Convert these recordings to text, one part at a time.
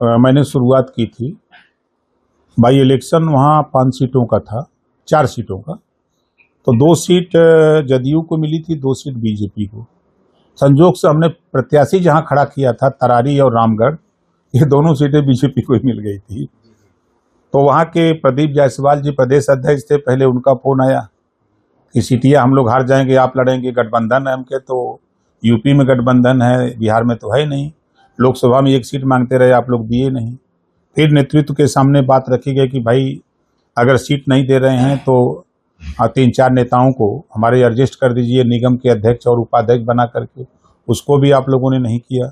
मैंने शुरुआत की थी। बाई इलेक्शन वहाँ 5 सीटों का था, 4 सीटों का, तो 2 सीट जदयू को मिली थी, 2 सीट बीजेपी को। संजोग से हमने प्रत्याशी जहाँ खड़ा किया था, तरारी और रामगढ़, ये दोनों सीटें बीजेपी को ही मिल गई थी। तो वहाँ के प्रदीप जायसवाल जी प्रदेश अध्यक्ष थे, पहले उनका फोन आया कि सीटियाँ हम लोग हार जाएंगे, आप लड़ेंगे, गठबंधन है। हम के तो यूपी में गठबंधन है, बिहार में तो है नहीं। लोकसभा में 1 सीट मांगते रहे, आप लोग दिए नहीं। फिर नेतृत्व के सामने बात रखी गई कि भाई अगर सीट नहीं दे रहे हैं तो 3-4 नेताओं को हमारे एडजस्ट कर दीजिए, निगम के अध्यक्ष और उपाध्यक्ष बना करके। उसको भी आप लोगों ने नहीं किया।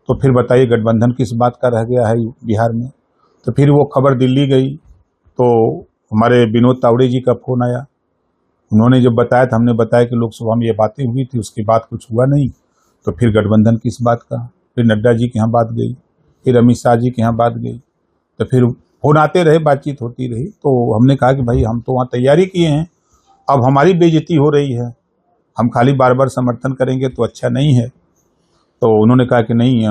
तो फिर बताइए गठबंधन किस बात का रह गया है बिहार में। तो फिर वो खबर दिल्ली गई, तो हमारे विनोद तावड़े जी का फोन आया। उन्होंने जब बताया तो हमने बताया कि लोकसभा में ये बातें हुई थी, उसके बाद कुछ हुआ नहीं। तो फिर गठबंधन किस बात का। फिर नड्डा जी के यहाँ बात गई, फिर अमित शाह जी के यहाँ बात गई, तो फिर फोन आते रहे, बातचीत होती रही। तो हमने कहा कि भाई हम तो वहाँ तैयारी किए हैं, अब हमारी बेइज्जती हो रही है, हम खाली बार बार समर्थन करेंगे तो अच्छा नहीं है। तो उन्होंने कहा कि नहीं,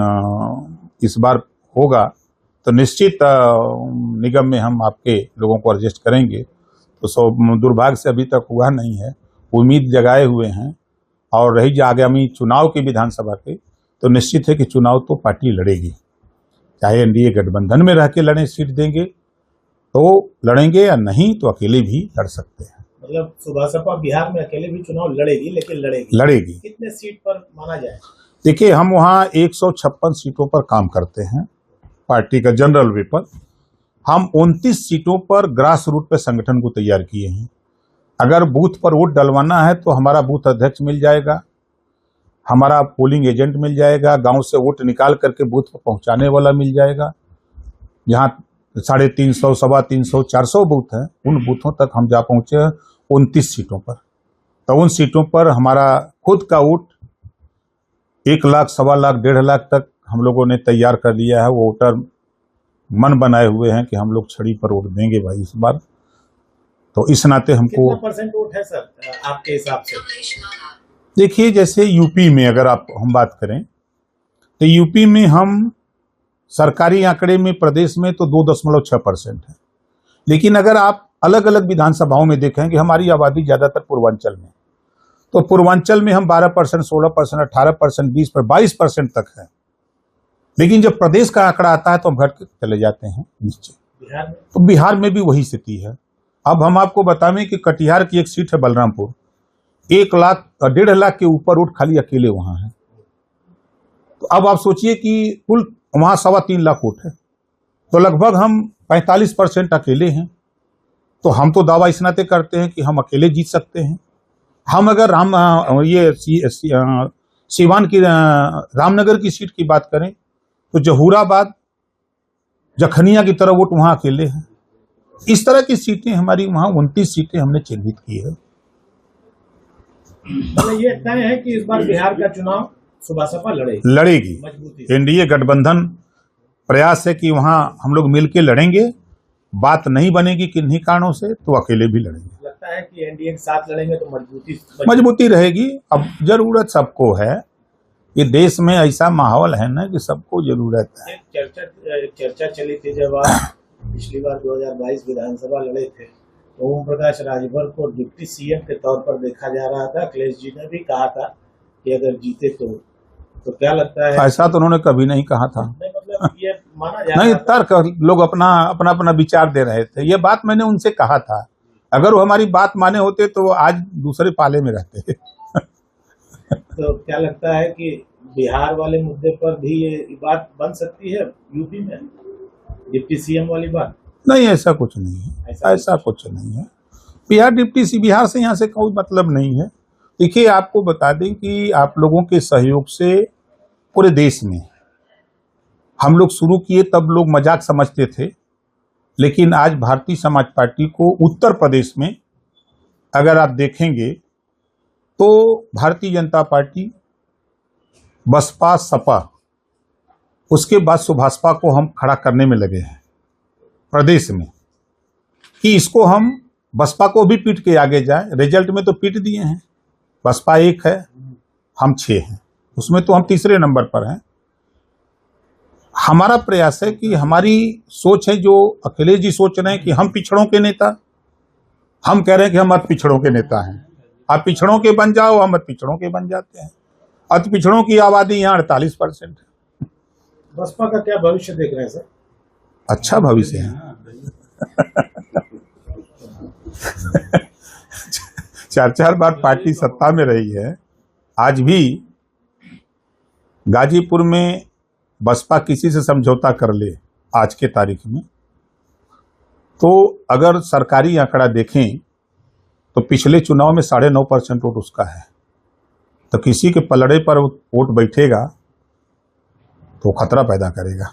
इस बार होगा तो निश्चित निगम में हम आपके लोगों को एडजस्ट करेंगे। तो दुर्भाग्य से अभी तक हुआ नहीं है। उम्मीद जगाए हुए हैं। और रही आगामी चुनाव की विधानसभा के, तो निश्चित है कि चुनाव तो पार्टी लड़ेगी, चाहे एनडीए गठबंधन में रह के लड़े, सीट देंगे तो लड़ेंगे, या नहीं तो अकेले भी लड़ सकते हैं। मतलब सुभाषपा बिहार में अकेले भी चुनाव लड़ेगी, लेकिन लड़ेगी। कितने सीट पर माना जाए? देखिए, हम वहाँ 156 सीटों पर काम करते हैं, पार्टी का जनरल वे पर। हम 29 सीटों पर ग्रास रूट पे संगठन को तैयार किए हैं। अगर बूथ पर वोट डलवाना है तो हमारा बूथ अध्यक्ष मिल जाएगा, हमारा पोलिंग एजेंट मिल जाएगा, गांव से वोट निकाल करके बूथ पर पहुंचाने वाला मिल जाएगा। जहां 350, 350, 400 बूथ हैं, उन बूथों तक हम जा पहुंचे 29 सीटों पर। तो उन सीटों पर हमारा खुद का वोट 1 लाख, 1.25 लाख, 1.5 लाख तक हम लोगों ने तैयार कर लिया है। वो वोटर मन बनाए हुए हैं कि हम लोग छड़ी पर वोट देंगे भाई इस बार। तो इस नाते हमको कितना परसेंट वोट है सर आपके हिसाब से? देखिए, जैसे यूपी में अगर हम बात करें तो यूपी में हम सरकारी आंकड़े में प्रदेश में तो 2.6% है। लेकिन अगर आप अलग अलग विधानसभाओं में देखेंगे, हमारी आबादी ज्यादातर पूर्वांचल में, तो पूर्वांचल में हम 12%, 16%, 18%, 20%, 22% तक है। लेकिन जब प्रदेश का आंकड़ा आता है तो हम घट के चले जाते हैं नीचे। तो बिहार में भी वही स्थिति है। अब हम आपको बतावें कि कटिहार की एक सीट है बलरामपुर, 1 लाख, 1.5 लाख के ऊपर वोट खाली अकेले वहां है। तो अब आप सोचिए कि कुल वहां 3.25 लाख वोट है, तो लगभग हम 45% अकेले हैं। तो हम तो दावा इस नाते करते हैं कि हम अकेले जीत सकते हैं। हम अगर सीवान की रामनगर की सीट की बात करें तो जहूराबाद, जखनिया की तरह वोट वहां अकेले हैं। इस तरह की सीटें हमारी वहां 29 सीटें हमने चिन्हित की है। मतलब ये तय है कि इस बार बिहार का चुनाव सुभाषपा लड़ेगी मजबूती। एनडीए गठबंधन प्रयास है कि वहां हम लोग मिलकर लड़ेंगे। बात नहीं बनेगी किन्हीं कारणों से तो अकेले भी लड़ेंगे। लगता है कि एनडीए के साथ लड़ेंगे तो मजबूती रहेगी। अब जरूरत सबको है, ये देश में ऐसा माहौल है ना कि सबको जरूरत है। चर्चा चली थी जब आप पिछली बार 2022 विधानसभा लड़े थे, तो ओम प्रकाश राजभर को डिप्टी सीएम के तौर पर देखा जा रहा था। अखिलेश जी ने भी कहा था कि अगर जीते तो क्या लगता है? ऐसा तो उन्होंने कभी नहीं कहा था। नहीं, मतलब ये माना जा नहीं, तर्क लोग अपना विचार दे रहे थे। ये बात मैंने उनसे कहा था, अगर वो हमारी बात माने होते तो आज दूसरे पाले में रहते। तो क्या लगता है कि बिहार वाले मुद्दे पर भी ये बात बन सकती है यूपी में, डिप्टी सीएम वाली बात? नहीं, ऐसा कुछ नहीं है, ऐसा कुछ नहीं है। बिहार से यहाँ से कोई मतलब नहीं है। देखिए, आपको बता दें कि आप लोगों के सहयोग से पूरे देश में हम लोग शुरू किए, तब लोग मजाक समझते थे। लेकिन आज भारतीय समाज पार्टी को उत्तर प्रदेश में अगर आप देखेंगे तो भारतीय जनता पार्टी, बसपा, सपा, उसके बाद सुभाषपा को हम खड़ा करने में लगे हैं प्रदेश में, कि इसको हम बसपा को भी पीट के आगे जाए। रिजल्ट में तो पीट दिए हैं, बसपा 1 है, हम 6 हैं, उसमें तो हम तीसरे नंबर पर हैं। हमारा प्रयास है कि हमारी सोच है, जो अखिलेश जी सोच रहे हैं कि हम पिछड़ों के नेता, हम कह रहे हैं कि हम अति पिछड़ों के नेता हैं। आप पिछड़ों के बन जाओ, हम अति पिछड़ों के बन जाते हैं। अति पिछड़ों की आबादी यहाँ 48% है। बसपा का क्या भविष्य देख रहे हैं सर? अच्छा भविष्य है। 4 बार पार्टी सत्ता में रही है। आज भी गाजीपुर में बसपा किसी से समझौता कर ले आज के तारीख में, तो अगर सरकारी आंकड़ा देखें तो पिछले चुनाव में 9.5% वोट उसका है। तो किसी के पलड़े पर वोट बैठेगा तो खतरा पैदा करेगा।